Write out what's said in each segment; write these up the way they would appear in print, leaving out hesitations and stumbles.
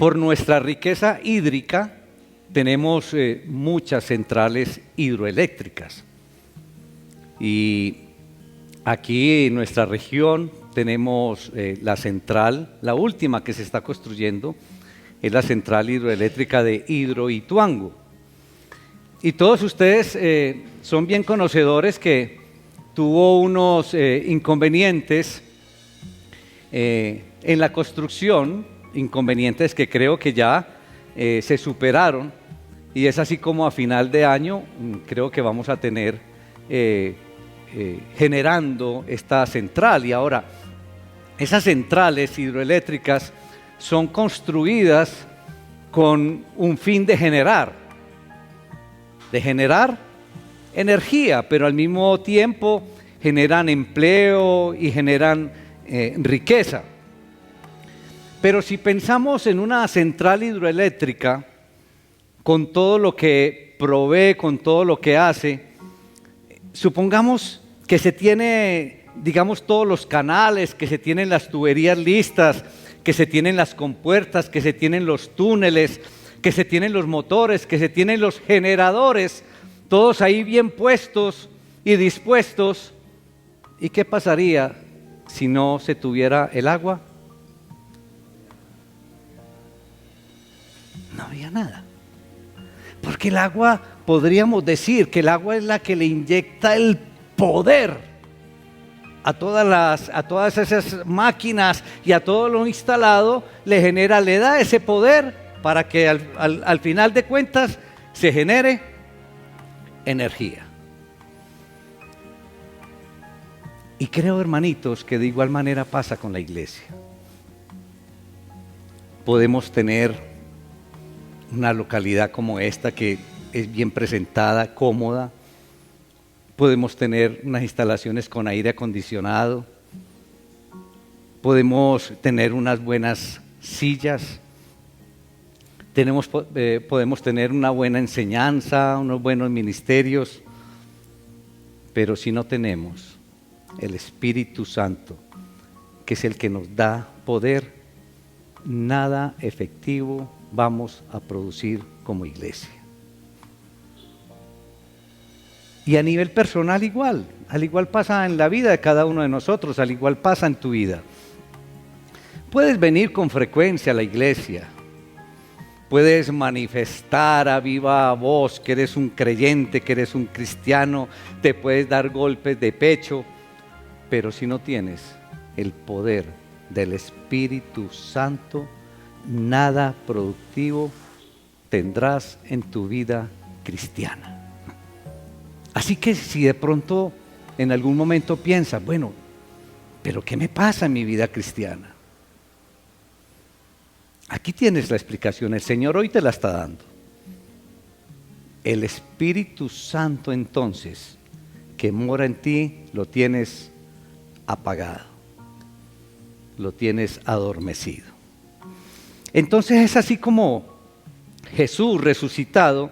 por nuestra riqueza hídrica tenemos muchas centrales hidroeléctricas. Y aquí en nuestra región tenemos la central, la última que se está construyendo, es la central hidroeléctrica de Hidroituango. Y todos ustedes son bien conocedores que tuvo unos inconvenientes en la construcción, inconvenientes que creo que ya se superaron, y es así como a final de año creo que vamos a tener generando esta central. Y ahora, esas centrales hidroeléctricas son construidas con un fin de generar energía, pero al mismo tiempo generan empleo y generan riqueza. Pero si pensamos en una central hidroeléctrica, con todo lo que provee, con todo lo que hace, supongamos que se tiene, digamos, todos los canales, que se tienen las tuberías listas, que se tienen las compuertas, que se tienen los túneles, que se tienen los motores, que se tienen los generadores, todos ahí bien puestos y dispuestos. ¿Y qué pasaría si no se tuviera el agua? No había nada. Porque el agua, podríamos decir que el agua es la que le inyecta el poder a todas esas máquinas y a todo lo instalado, le da ese poder para que al final de cuentas se genere energía. Y creo, hermanitos, que de igual manera pasa con la iglesia. Podemos tener una localidad como esta que es bien presentada, cómoda. Podemos tener unas instalaciones con aire acondicionado. Podemos tener unas buenas sillas. Podemos tener una buena enseñanza, unos buenos ministerios. Pero si no tenemos el Espíritu Santo, que es el que nos da poder, nada efectivo vamos a producir como iglesia. Y a nivel personal igual, al igual pasa en la vida de cada uno de nosotros, al igual pasa en tu vida. Puedes venir con frecuencia a la iglesia, puedes manifestar a viva voz que eres un creyente, que eres un cristiano, te puedes dar golpes de pecho, pero si no tienes el poder del Espíritu Santo, nada productivo tendrás en tu vida cristiana. Así que si de pronto en algún momento piensas, bueno, pero ¿qué me pasa en mi vida cristiana? Aquí tienes la explicación, el Señor hoy te la está dando. El Espíritu Santo entonces, que mora en ti, lo tienes apagado, lo tienes adormecido. Entonces es así como Jesús resucitado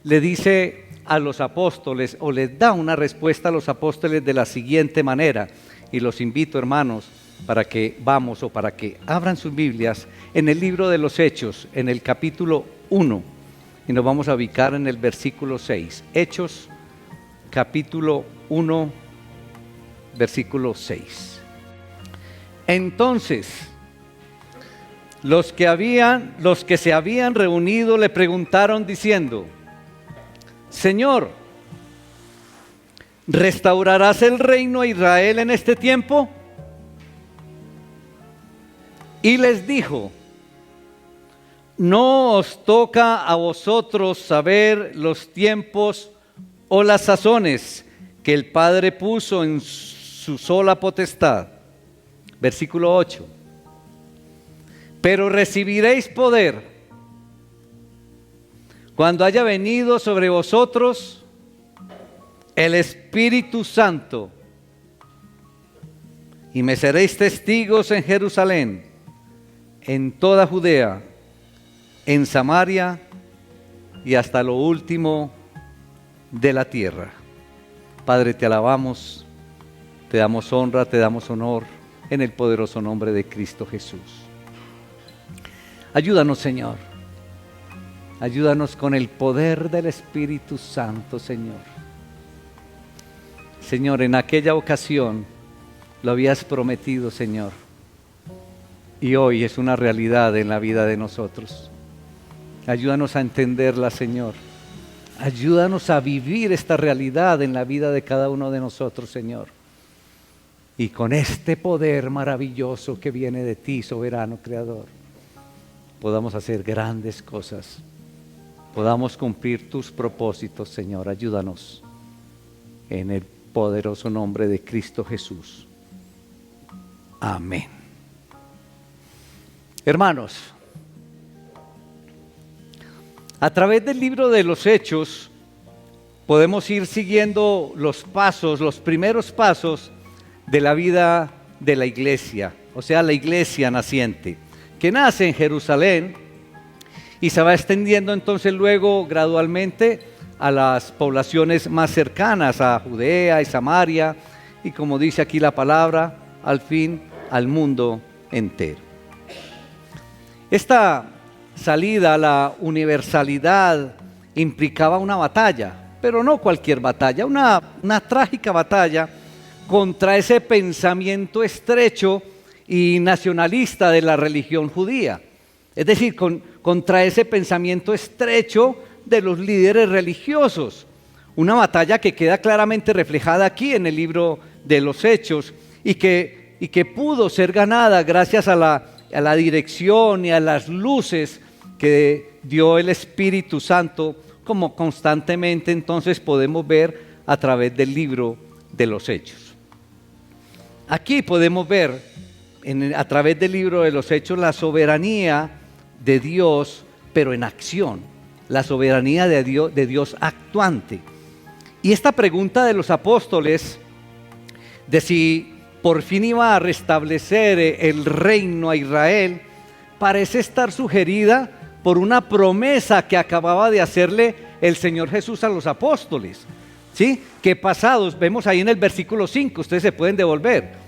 le dice a los apóstoles, o les da una respuesta a los apóstoles de la siguiente manera, y los invito, hermanos, para que vamos o para que abran sus Biblias en el libro de los Hechos, en el capítulo 1, y nos vamos a ubicar en el versículo 6. Hechos, capítulo 1, versículo 6. Entonces, los que se habían reunido le preguntaron diciendo: Señor, ¿restaurarás el reino a Israel en este tiempo? Y les dijo: no os toca a vosotros saber los tiempos o las sazones que el Padre puso en su sola potestad. Versículo 8. Pero recibiréis poder cuando haya venido sobre vosotros el Espíritu Santo, y me seréis testigos en Jerusalén, en toda Judea, en Samaria y hasta lo último de la tierra. Padre, te alabamos, te damos honra, te damos honor en el poderoso nombre de Cristo Jesús. Ayúdanos, Señor. Ayúdanos con el poder del Espíritu Santo, Señor. Señor, en aquella ocasión lo habías prometido, Señor. Y hoy es una realidad en la vida de nosotros. Ayúdanos a entenderla, Señor. Ayúdanos a vivir esta realidad en la vida de cada uno de nosotros, Señor. Y con este poder maravilloso que viene de ti, soberano Creador, podamos hacer grandes cosas. Podamos cumplir tus propósitos, Señor. Ayúdanos en el poderoso nombre de Cristo Jesús. Amén. Hermanos, a través del libro de los Hechos podemos ir siguiendo los pasos, los primeros pasos de la vida de la iglesia, o sea, la iglesia naciente, que nace en Jerusalén y se va extendiendo entonces luego gradualmente a las poblaciones más cercanas, a Judea y Samaria, y como dice aquí la palabra, al fin al mundo entero. Esta salida a la universalidad implicaba una batalla, pero no cualquier batalla, una trágica batalla contra ese pensamiento estrecho y nacionalista de la religión judía. Es decir, contra ese pensamiento estrecho de los líderes religiosos. Una batalla que queda claramente reflejada aquí en el libro de los Hechos y que pudo ser ganada gracias a la dirección y a las luces que dio el Espíritu Santo, como constantemente entonces podemos ver a través del libro de los Hechos. Aquí podemos ver a través del libro de los Hechos la soberanía de Dios, pero en acción, la soberanía de Dios actuante. Y esta pregunta de los apóstoles de si por fin iba a restablecer el reino a Israel, parece estar sugerida por una promesa que acababa de hacerle el Señor Jesús a los apóstoles, ¿sí? Que pasados, vemos ahí en el versículo 5, ustedes se pueden devolver.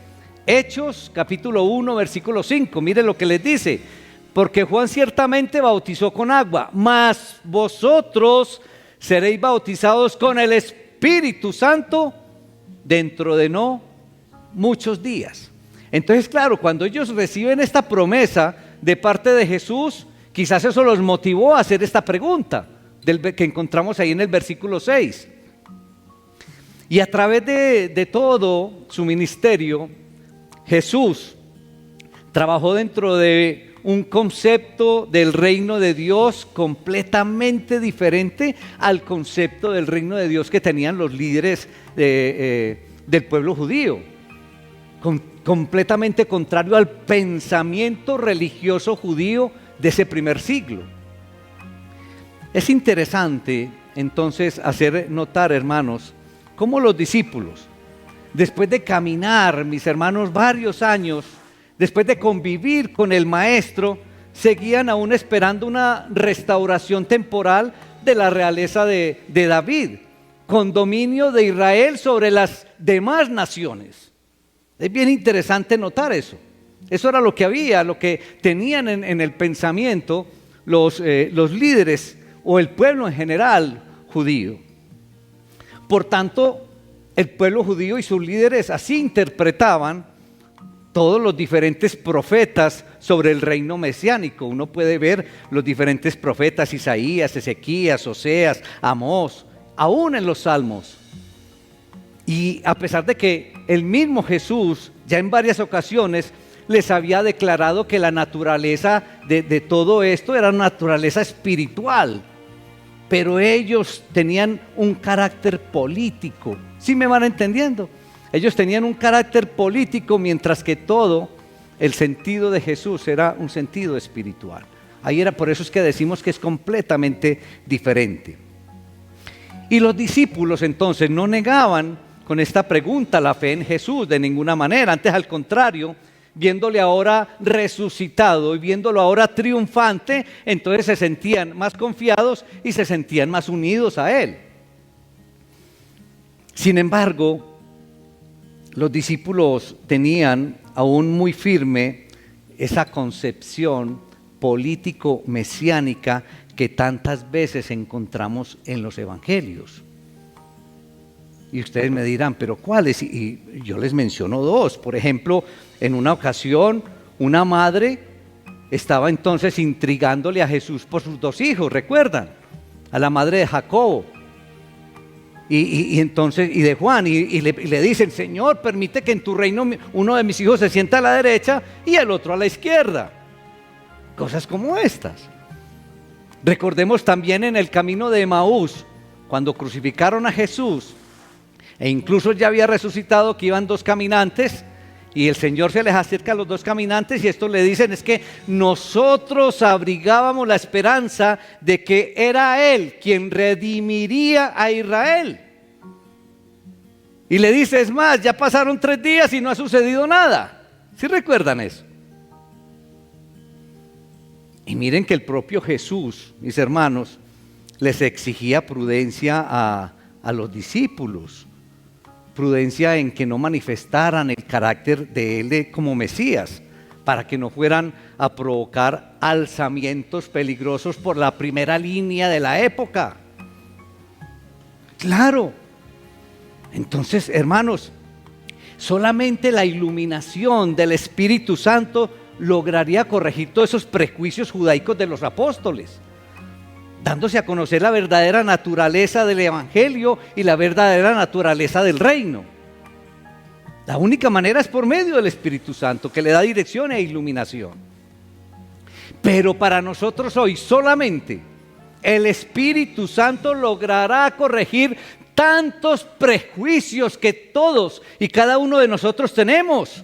Hechos capítulo 1, versículo 5, miren lo que les dice: porque Juan ciertamente bautizó con agua, mas vosotros seréis bautizados con el Espíritu Santo dentro de no muchos días. Entonces, claro, cuando ellos reciben esta promesa de parte de Jesús, quizás eso los motivó a hacer esta pregunta que encontramos ahí en el versículo 6. Y a través de todo su ministerio, Jesús trabajó dentro de un concepto del reino de Dios completamente diferente al concepto del reino de Dios que tenían los líderes del pueblo judío. Completamente contrario al pensamiento religioso judío de ese primer siglo. Es interesante entonces hacer notar, hermanos, cómo los discípulos, después de caminar, mis hermanos, varios años, después de convivir con el Maestro, seguían aún esperando una restauración temporal de la realeza de David, con dominio de Israel sobre las demás naciones. Es bien interesante notar eso. Eso era lo que había, lo que tenían en el pensamiento los líderes o el pueblo en general judío. Por tanto, el pueblo judío y sus líderes así interpretaban todos los diferentes profetas sobre el reino mesiánico. Uno puede ver los diferentes profetas: Isaías, Ezequías, Oseas, Amós, aún en los Salmos. Y a pesar de que el mismo Jesús ya en varias ocasiones les había declarado que la naturaleza de todo esto era naturaleza espiritual, pero ellos tenían un carácter político. ¿Sí me van entendiendo? Ellos tenían un carácter político, mientras que todo el sentido de Jesús era un sentido espiritual. Ahí era, por eso es que decimos que es completamente diferente. Y los discípulos entonces no negaban con esta pregunta la fe en Jesús de ninguna manera. Antes, al contrario, viéndole ahora resucitado y viéndolo ahora triunfante, entonces se sentían más confiados y se sentían más unidos a Él. Sin embargo, los discípulos tenían aún muy firme esa concepción político mesiánica que tantas veces encontramos en los evangelios. Y ustedes me dirán, ¿pero cuáles? Y yo les menciono dos. Por ejemplo, en una ocasión, una madre estaba entonces intrigándole a Jesús por sus dos hijos, ¿recuerdan? A la madre de Jacobo y entonces y de Juan, y le dicen: Señor, permite que en tu reino uno de mis hijos se sienta a la derecha y el otro a la izquierda. Cosas como estas. Recordemos también en el camino de Emaús, cuando crucificaron a Jesús, e incluso ya había resucitado, que iban dos caminantes, y el Señor se les acerca a los dos caminantes y estos le dicen: es que nosotros abrigábamos la esperanza de que era Él quien redimiría a Israel. Y le dice: es más, ya pasaron 3 días y no ha sucedido nada. ¿Sí recuerdan eso? Y miren que el propio Jesús, mis hermanos, les exigía prudencia a los discípulos. Prudencia en que no manifestaran el carácter de Él como Mesías, para que no fueran a provocar alzamientos peligrosos por la primera línea de la época. Claro. Entonces, hermanos, solamente la iluminación del Espíritu Santo lograría corregir todos esos prejuicios judaicos de los apóstoles, dándose a conocer la verdadera naturaleza del Evangelio y la verdadera naturaleza del reino. La única manera es por medio del Espíritu Santo, que le da dirección e iluminación. Pero para nosotros hoy solamente el Espíritu Santo logrará corregir tantos prejuicios que todos y cada uno de nosotros tenemos.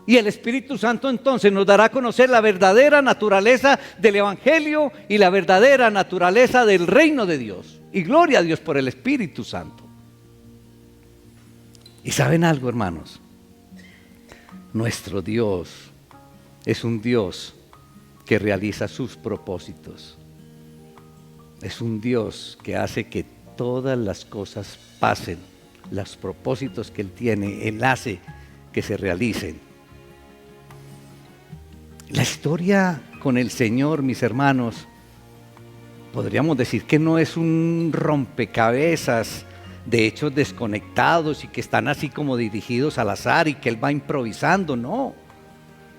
Y el Espíritu Santo entonces nos dará a conocer la verdadera naturaleza del Evangelio y la verdadera naturaleza del reino de Dios. Y gloria a Dios por el Espíritu Santo. Y ¿saben algo, hermanos? Nuestro Dios es un Dios que realiza sus propósitos. Es un Dios que hace que todas las cosas pasen. Los propósitos que Él tiene, Él hace que se realicen. La historia con el Señor, mis hermanos, podríamos decir que no es un rompecabezas de hechos desconectados y que están así como dirigidos al azar y que Él va improvisando, no.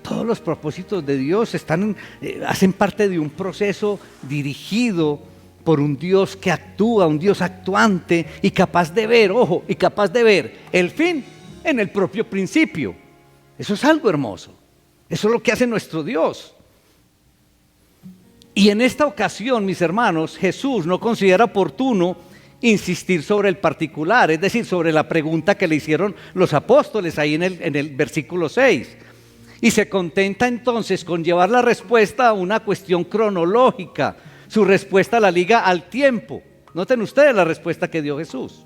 Todos los propósitos de Dios hacen parte de un proceso dirigido por un Dios que actúa, un Dios actuante y capaz de ver, ojo, y capaz de ver el fin en el propio principio. Eso es algo hermoso. Eso es lo que hace nuestro Dios. Y en esta ocasión, mis hermanos, Jesús no considera oportuno insistir sobre el particular, es decir, sobre la pregunta que le hicieron los apóstoles ahí en el versículo 6. Y se contenta entonces con llevar la respuesta a una cuestión cronológica. Su respuesta la liga al tiempo. Noten ustedes la respuesta que dio Jesús.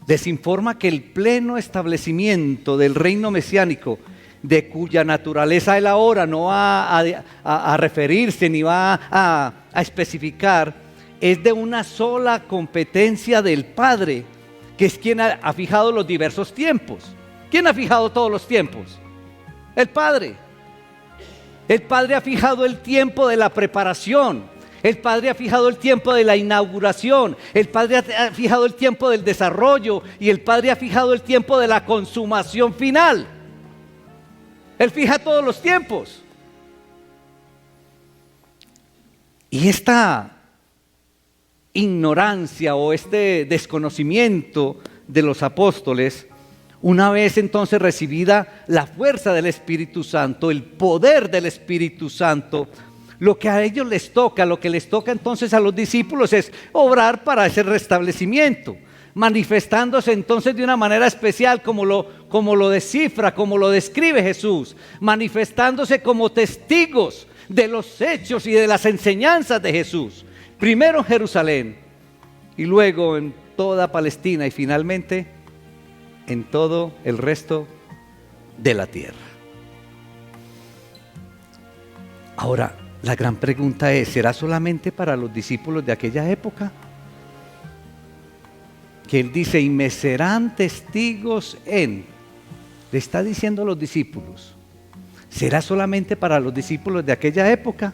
Les informa que el pleno establecimiento del reino mesiánico, de cuya naturaleza Él ahora no va a referirse ni va a especificar, es de una sola competencia del Padre, que es quien ha fijado los diversos tiempos. ¿Quién ha fijado todos los tiempos? El Padre. El Padre ha fijado el tiempo de la preparación. El Padre ha fijado el tiempo de la inauguración. El Padre ha fijado el tiempo del desarrollo. Y el Padre ha fijado el tiempo de la consumación final. Él fija todos los tiempos. Y esta ignorancia o este desconocimiento de los apóstoles, una vez entonces recibida la fuerza del Espíritu Santo, el poder del Espíritu Santo, lo que a ellos les toca, lo que les toca entonces a los discípulos es obrar para ese restablecimiento, manifestándose entonces de una manera especial como lo descifra, como lo describe Jesús, manifestándose como testigos de los hechos y de las enseñanzas de Jesús, primero en Jerusalén y luego en toda Palestina y finalmente en todo el resto de la tierra. Ahora, la gran pregunta es, ¿será solamente para los discípulos de aquella época? Que Él dice, y me serán testigos en, le está diciendo a los discípulos, ¿Será solamente para los discípulos de aquella época?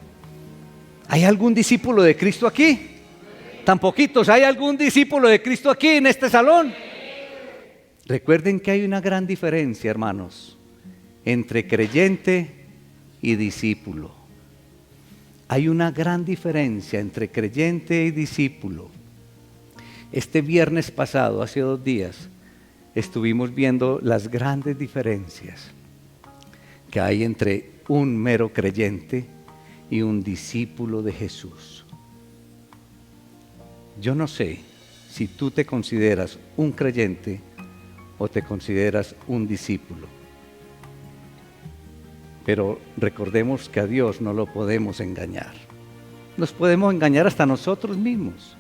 ¿Hay algún discípulo de Cristo aquí? Tan poquitos. ¿Hay algún discípulo de Cristo aquí en este salón? Recuerden que hay una gran diferencia, hermanos, entre creyente y discípulo. Hay una gran diferencia entre creyente y discípulo. Este viernes pasado, hace 2 días, estuvimos viendo las grandes diferencias que hay entre un mero creyente y un discípulo de Jesús. Yo no sé si tú te consideras un creyente o te consideras un discípulo, pero recordemos que a Dios no lo podemos engañar. Nos podemos engañar hasta nosotros mismos,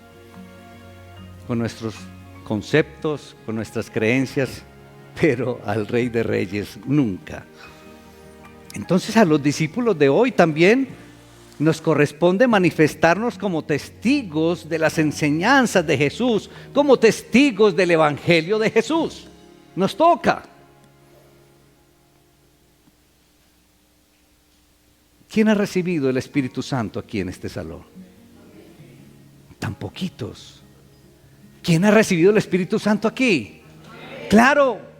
con nuestros conceptos, con nuestras creencias, pero al Rey de Reyes nunca. Entonces a los discípulos de hoy también nos corresponde manifestarnos como testigos de las enseñanzas de Jesús, como testigos del Evangelio de Jesús. Nos toca. ¿Quién ha recibido el Espíritu Santo aquí en este salón? Tan poquitos. ¿Quién ha recibido el Espíritu Santo aquí? Claro.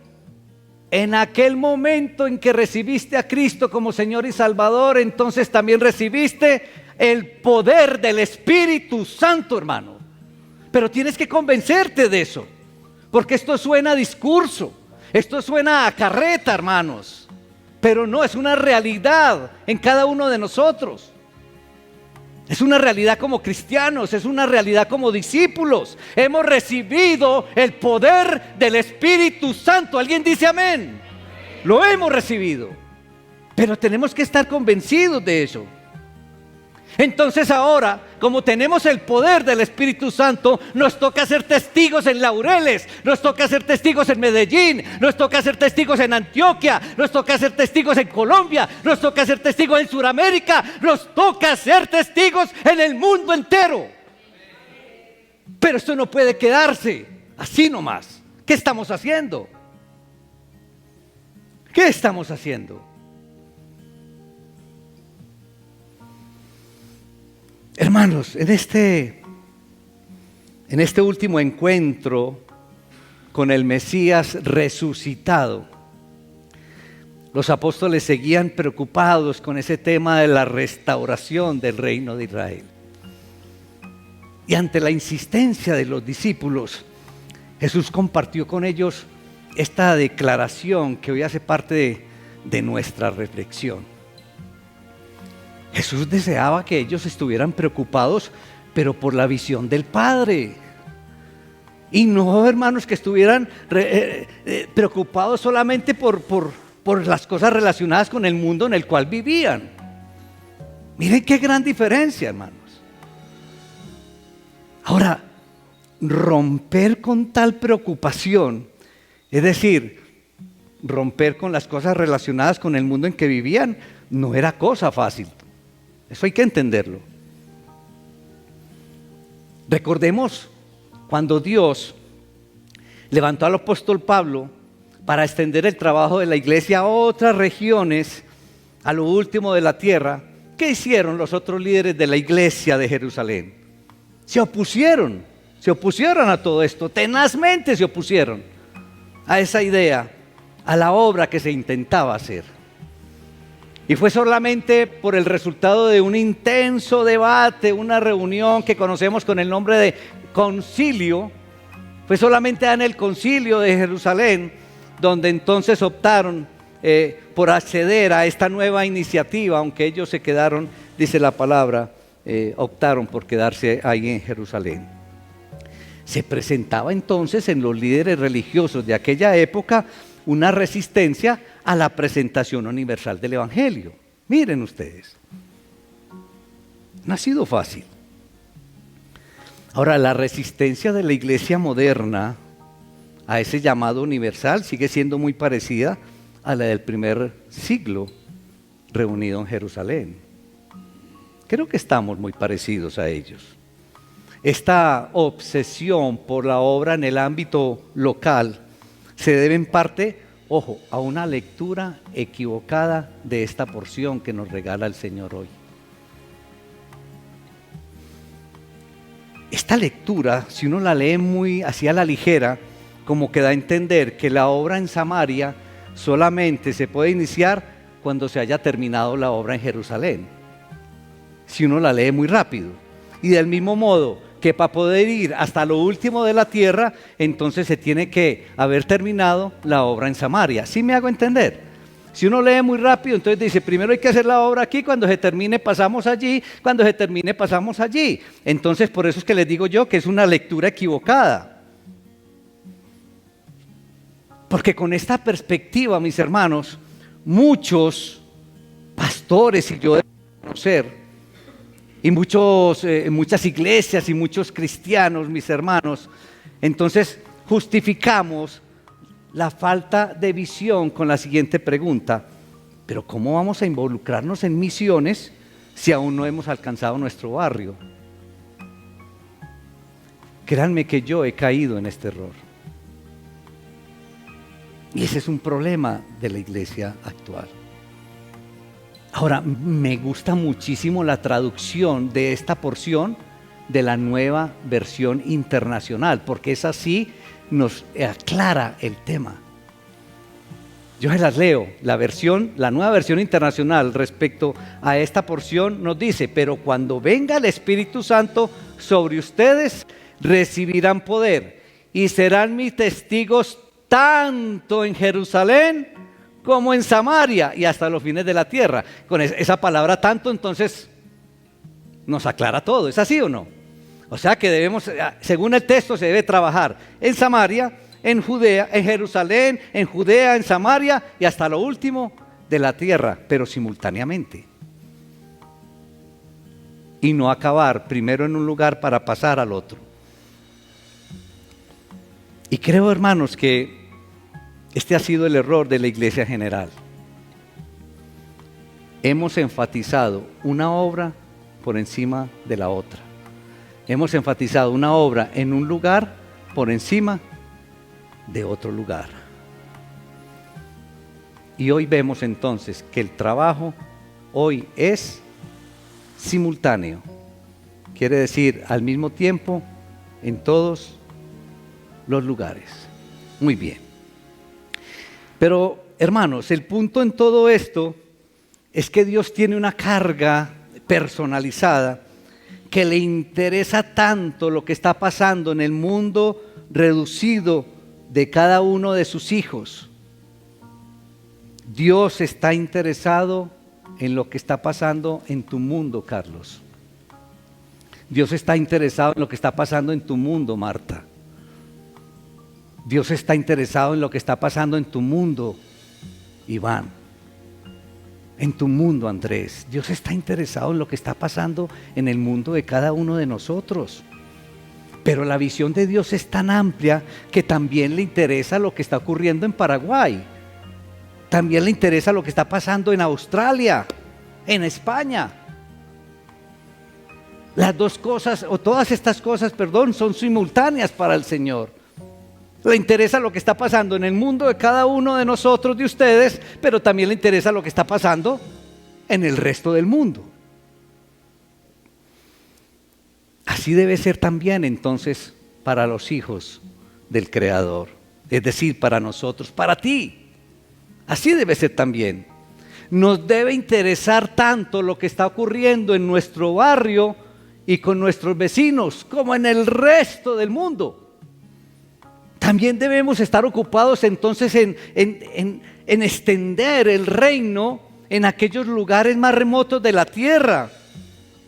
En aquel momento en que recibiste a Cristo como Señor y Salvador, entonces también recibiste el poder del Espíritu Santo, hermano. Pero tienes que convencerte de eso, porque esto suena a discurso, esto suena a carreta, hermanos, pero no, es una realidad en cada uno de nosotros. Es una realidad como cristianos, es una realidad como discípulos. Hemos recibido el poder del Espíritu Santo. ¿Alguien dice amén? Lo hemos recibido, pero tenemos que estar convencidos de eso. Entonces ahora, como tenemos el poder del Espíritu Santo, nos toca ser testigos en Laureles, nos toca ser testigos en Medellín, nos toca ser testigos en Antioquia, nos toca ser testigos en Colombia, nos toca ser testigos en Sudamérica, nos toca ser testigos en el mundo entero. Pero esto no puede quedarse así nomás. ¿Qué estamos haciendo? ¿Qué estamos haciendo? Hermanos, en este último encuentro con el Mesías resucitado, los apóstoles seguían preocupados con ese tema de la restauración del reino de Israel. Y ante la insistencia de los discípulos, Jesús compartió con ellos esta declaración que hoy hace parte de nuestra reflexión. Jesús deseaba que ellos estuvieran preocupados, pero por la visión del Padre. Y no, hermanos, que estuvieran preocupados solamente por las cosas relacionadas con el mundo en el cual vivían. Miren qué gran diferencia, hermanos. Ahora, romper con tal preocupación, es decir, romper con las cosas relacionadas con el mundo en que vivían, no era cosa fácil. Eso hay que entenderlo. Recordemos cuando Dios levantó al apóstol Pablo para extender el trabajo de la iglesia a otras regiones, a lo último de la tierra. ¿Qué hicieron los otros líderes de la iglesia de Jerusalén? Se opusieron a todo esto, tenazmente se opusieron a esa idea, a la obra que se intentaba hacer. Y fue solamente por el resultado de un intenso debate, una reunión que conocemos con el nombre de concilio. Fue solamente en el concilio de Jerusalén donde entonces optaron por acceder a esta nueva iniciativa, aunque ellos se quedaron, dice la palabra, optaron por quedarse ahí en Jerusalén. Se presentaba entonces en los líderes religiosos de aquella época una resistencia a la presentación universal del Evangelio. Miren ustedes, no ha sido fácil. Ahora, la resistencia de la iglesia moderna a ese llamado universal sigue siendo muy parecida a la del primer siglo reunido en Jerusalén. Creo que estamos muy parecidos a ellos. Esta obsesión por la obra en el ámbito local se debe en parte ojo, a una lectura equivocada de esta porción que nos regala el Señor hoy. Esta lectura, si uno la lee muy así a la ligera, como que da a entender que la obra en Samaria solamente se puede iniciar cuando se haya terminado la obra en Jerusalén, si uno la lee muy rápido. Y del mismo modo que para poder ir hasta lo último de la tierra, entonces se tiene que haber terminado la obra en Samaria. ¿Sí me hago entender? Si uno lee muy rápido, entonces dice, primero hay que hacer la obra aquí, cuando se termine pasamos allí, cuando se termine pasamos allí. Entonces por eso es que les digo yo que es una lectura equivocada. Porque con esta perspectiva, mis hermanos, muchos pastores, y yo debo conocer, y muchas iglesias y muchos cristianos, mis hermanos, entonces justificamos la falta de visión con la siguiente pregunta: ¿pero cómo vamos a involucrarnos en misiones si aún no hemos alcanzado nuestro barrio? Créanme que yo he caído en este error. Y ese es un problema de la iglesia actual. Ahora, me gusta muchísimo la traducción de esta porción de la Nueva Versión Internacional, porque esa sí nos aclara el tema. Yo se las leo. La Nueva Versión Internacional respecto a esta porción nos dice: pero cuando venga el Espíritu Santo sobre ustedes, recibirán poder y serán mis testigos tanto en Jerusalén como en Samaria y hasta los fines de la tierra. Con esa palabra tanto, entonces nos aclara todo. ¿Es así o no? O sea que debemos, según el texto, se debe trabajar en Samaria, en Judea, en Jerusalén, en Judea, en Samaria y hasta lo último de la tierra, pero simultáneamente. Y no acabar primero en un lugar para pasar al otro. Y creo, hermanos, que este ha sido el error de la iglesia general. Hemos enfatizado una obra por encima de la otra. Hemos enfatizado una obra en un lugar por encima de otro lugar. Y hoy vemos entonces que el trabajo hoy es simultáneo. Quiere decir al mismo tiempo en todos los lugares. Muy bien. Pero, hermanos, el punto en todo esto es que Dios tiene una carga personalizada que le interesa tanto lo que está pasando en el mundo reducido de cada uno de sus hijos. Dios está interesado en lo que está pasando en tu mundo, Carlos. Dios está interesado en lo que está pasando en tu mundo, Marta. Dios está interesado en lo que está pasando en tu mundo, Iván. En tu mundo, Andrés. Dios está interesado en lo que está pasando en el mundo de cada uno de nosotros. Pero la visión de Dios es tan amplia que también le interesa lo que está ocurriendo en Paraguay. También le interesa lo que está pasando en Australia, en España. Las dos cosas, o todas estas cosas, perdón, son simultáneas para el Señor. Le interesa lo que está pasando en el mundo de cada uno de nosotros, de ustedes, pero también le interesa lo que está pasando en el resto del mundo. Así debe ser también entonces para los hijos del Creador, es decir, para nosotros, para ti. Así debe ser también. Nos debe interesar tanto lo que está ocurriendo en nuestro barrio y con nuestros vecinos como en el resto del mundo. También debemos estar ocupados entonces en extender el reino en aquellos lugares más remotos de la tierra,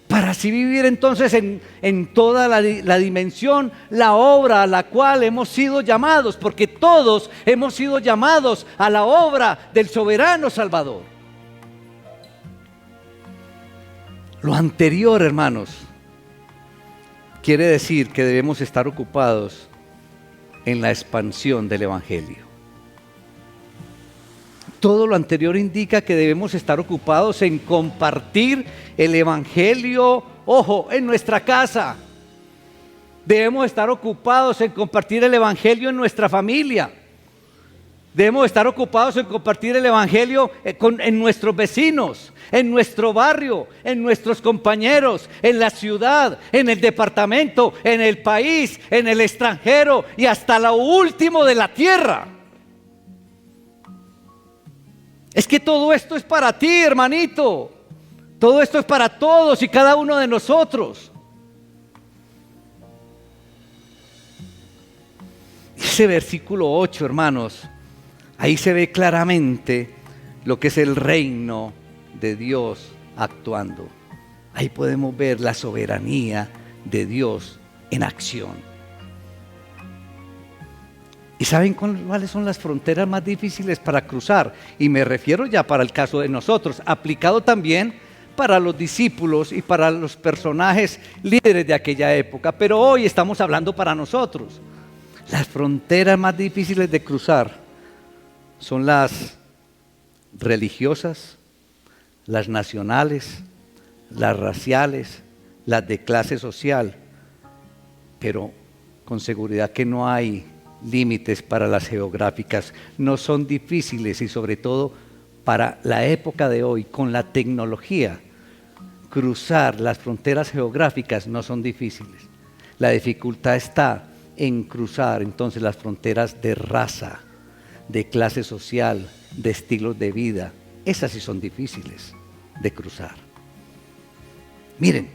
para así vivir entonces en toda la dimensión, la obra a la cual hemos sido llamados, porque todos hemos sido llamados a la obra del soberano Salvador. Lo anterior, hermanos, quiere decir que debemos estar ocupados en la expansión del Evangelio. Todo lo anterior indica que debemos estar ocupados en compartir el Evangelio, ojo, en nuestra casa. Debemos estar ocupados en compartir el Evangelio en nuestra familia. Debemos estar ocupados en compartir el Evangelio en nuestros vecinos, en nuestro barrio, en nuestros compañeros, en la ciudad, en el departamento, en el país, en el extranjero y hasta lo último de la tierra. Es que todo esto es para ti, hermanito. Todo esto es para todos y cada uno de nosotros. Ese versículo 8, hermanos, ahí se ve claramente lo que es el reino de Dios actuando. Ahí podemos ver la soberanía de Dios en acción. ¿Y saben cuáles son las fronteras más difíciles para cruzar? Y me refiero ya para el caso de nosotros, aplicado también para los discípulos y para los personajes líderes de aquella época. Pero hoy estamos hablando para nosotros. Las fronteras más difíciles de cruzar son las religiosas, las nacionales, las raciales, las de clase social, pero con seguridad que no hay límites para las geográficas. No son difíciles y sobre todo para la época de hoy, con la tecnología, cruzar las fronteras geográficas no son difíciles. La dificultad está en cruzar entonces las fronteras de raza, de clase social, de estilos de vida. Esas sí son difíciles de cruzar. Miren,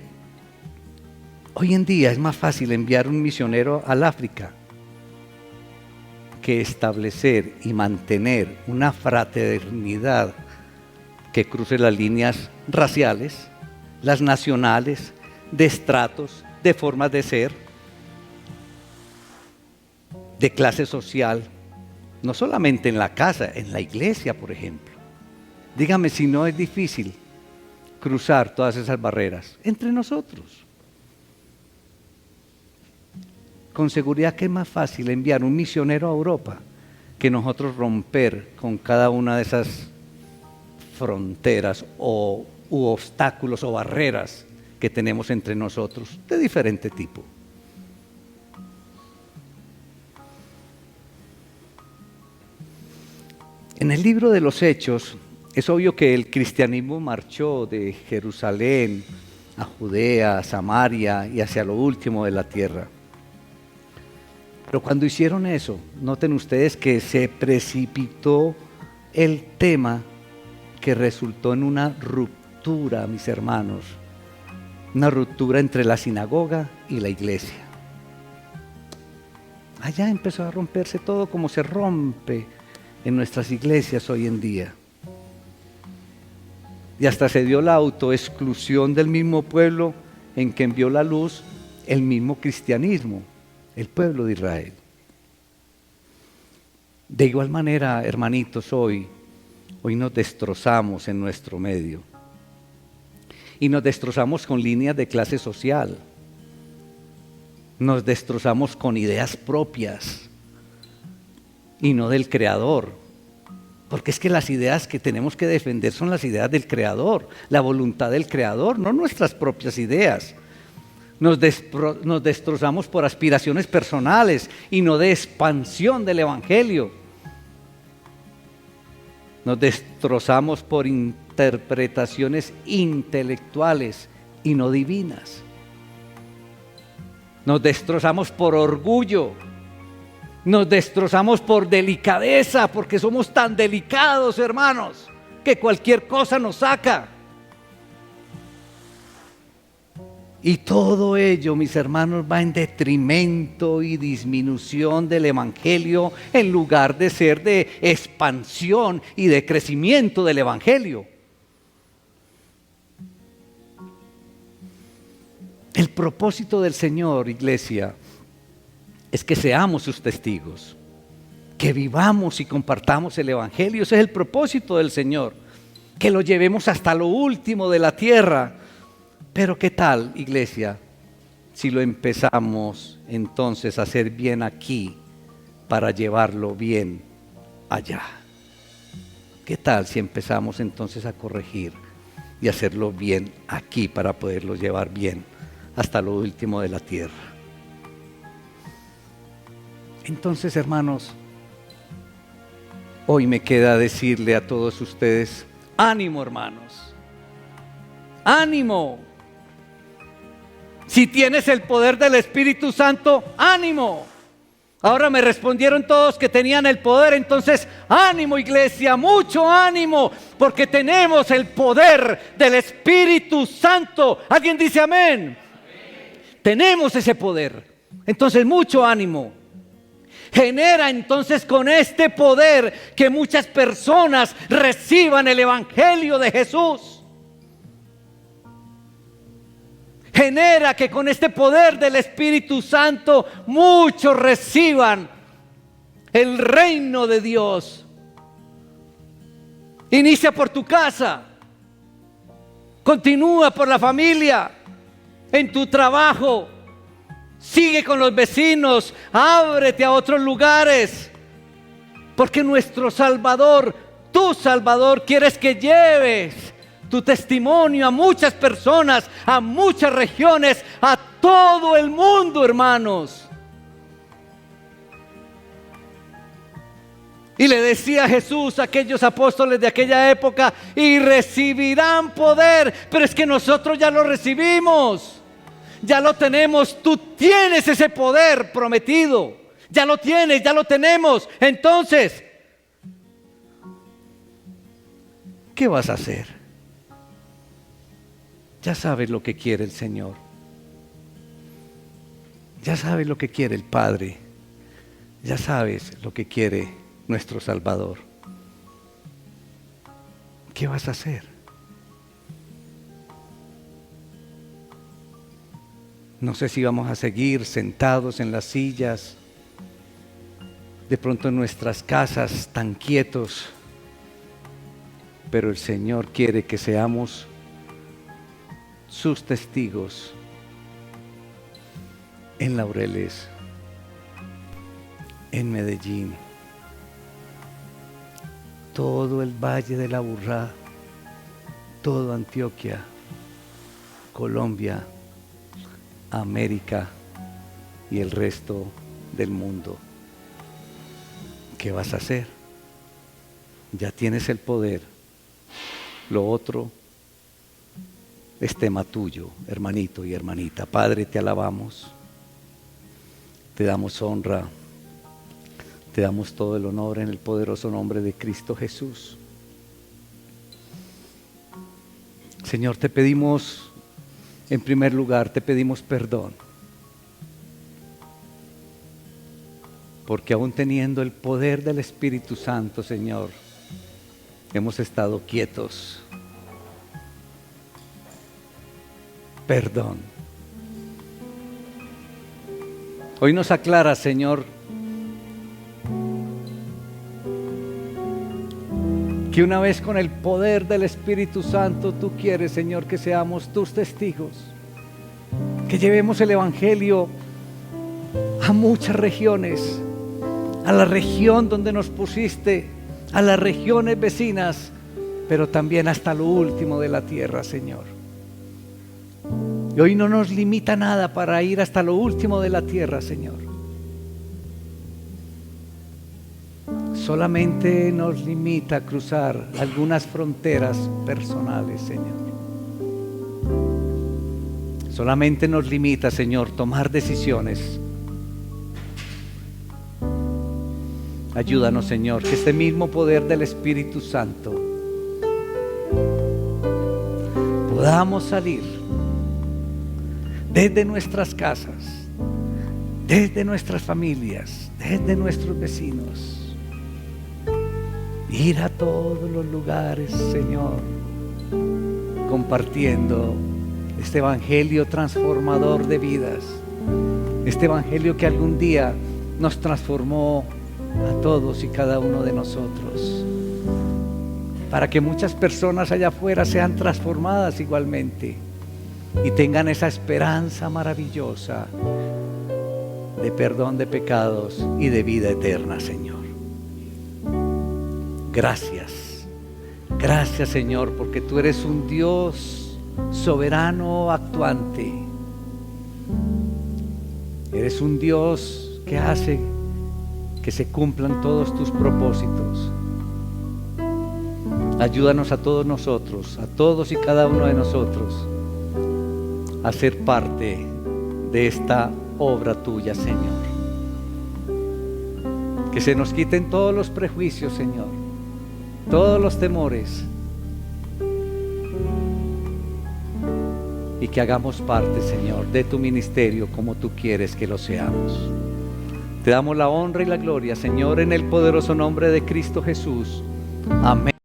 hoy en día es más fácil enviar un misionero al África que establecer y mantener una fraternidad que cruce las líneas raciales, las nacionales, de estratos, de formas de ser, de clase social, no solamente en la casa, en la iglesia, por ejemplo. Dígame si no es difícil cruzar todas esas barreras entre nosotros. Con seguridad que es más fácil enviar un misionero a Europa que nosotros romper con cada una de esas fronteras u obstáculos o barreras que tenemos entre nosotros de diferente tipo. En el libro de los Hechos es obvio que el cristianismo marchó de Jerusalén a Judea, a Samaria y hacia lo último de la tierra. Pero cuando hicieron eso, noten ustedes que se precipitó el tema que resultó en una ruptura, mis hermanos, una ruptura entre la sinagoga y la iglesia. Allá empezó a romperse todo como se rompe en nuestras iglesias hoy en día. Y hasta se dio la autoexclusión del mismo pueblo en que envió la luz el mismo cristianismo, el pueblo de Israel. De igual manera, hermanitos, hoy nos destrozamos en nuestro medio. Y nos destrozamos con líneas de clase social. Nos destrozamos con ideas propias y no del Creador. Porque es que las ideas que tenemos que defender son las ideas del Creador, la voluntad del Creador, no nuestras propias ideas. Nos destrozamos por aspiraciones personales y no de expansión del Evangelio. Nos destrozamos por interpretaciones intelectuales y no divinas. Nos destrozamos por orgullo. Nos destrozamos por delicadeza, porque somos tan delicados, hermanos, que cualquier cosa nos saca. Y todo ello, mis hermanos, va en detrimento y disminución del Evangelio en lugar de ser de expansión y de crecimiento del Evangelio. El propósito del Señor, iglesia, es que seamos sus testigos, que vivamos y compartamos el Evangelio. Ese es el propósito del Señor, que lo llevemos hasta lo último de la tierra. Pero ¿qué tal, iglesia, si lo empezamos entonces a hacer bien aquí para llevarlo bien allá? ¿Qué tal si empezamos entonces a corregir y hacerlo bien aquí para poderlo llevar bien hasta lo último de la tierra? Entonces, hermanos, Hoy me queda decirle a todos ustedes, ánimo hermanos, ánimo. Si tienes el poder del Espíritu Santo, ánimo. Ahora me respondieron todos que tenían el poder, entonces ánimo iglesia, mucho ánimo, porque tenemos el poder del Espíritu Santo. ¿Alguien dice amén? Tenemos ese poder, entonces mucho ánimo. Genera entonces con este poder que muchas personas reciban el Evangelio de Jesús. Genera que con este poder del Espíritu Santo muchos reciban el reino de Dios. Inicia por tu casa, continúa por la familia, en tu trabajo, sigue con los vecinos, ábrete a otros lugares, porque nuestro Salvador, tu Salvador, quieres que lleves tu testimonio a muchas personas, a muchas regiones, a todo el mundo, hermanos. Y le decía Jesús a aquellos apóstoles de aquella época, y recibirán poder. Pero es que nosotros ya lo recibimos, ya lo tenemos. Tú tienes ese poder prometido, ya lo tienes, ya lo tenemos. Entonces, ¿qué vas a hacer? Ya sabes lo que quiere el Señor, ya sabes lo que quiere el Padre, ya sabes lo que quiere nuestro Salvador. ¿Qué vas a hacer? No sé si vamos a seguir sentados en las sillas, de pronto en nuestras casas tan quietos, pero el Señor quiere que seamos sus testigos en Laureles, en Medellín, todo el Valle de la Aburrá, todo Antioquia, Colombia, América y el resto del mundo. ¿Qué vas a hacer? Ya tienes el poder. Lo otro es tema tuyo, hermanito y hermanita. Padre, te alabamos, te damos honra, te damos todo el honor en el poderoso nombre de Cristo Jesús. Señor, te pedimos, en primer lugar, te pedimos perdón, porque aún teniendo el poder del Espíritu Santo, Señor, hemos estado quietos. Perdón. Hoy nos aclara, Señor, que una vez con el poder del Espíritu Santo tú quieres, Señor, que seamos tus testigos, que llevemos el Evangelio a muchas regiones, a la región donde nos pusiste, a las regiones vecinas, pero también hasta lo último de la tierra, Señor. Y hoy no nos limita nada para ir hasta lo último de la tierra, Señor. Solamente nos limita a cruzar algunas fronteras personales, Señor. Solamente nos limita, Señor, tomar decisiones. Ayúdanos, Señor, que este mismo poder del Espíritu Santo podamos salir desde nuestras casas, desde nuestras familias, desde nuestros vecinos, ir a todos los lugares, Señor, compartiendo este evangelio transformador de vidas, este evangelio que algún día nos transformó a todos y cada uno de nosotros, para que muchas personas allá afuera sean transformadas igualmente y tengan esa esperanza maravillosa de perdón de pecados y de vida eterna, Señor. Gracias, gracias, Señor, porque tú eres un Dios soberano, actuante. Eres un Dios que hace que se cumplan todos tus propósitos. Ayúdanos a todos nosotros, a todos y cada uno de nosotros, a ser parte de esta obra tuya, Señor. Que se nos quiten todos los prejuicios, Señor, todos los temores, y que hagamos parte, Señor, de tu ministerio como tú quieres que lo seamos. Te damos la honra y la gloria, Señor, en el poderoso nombre de Cristo Jesús. Amén.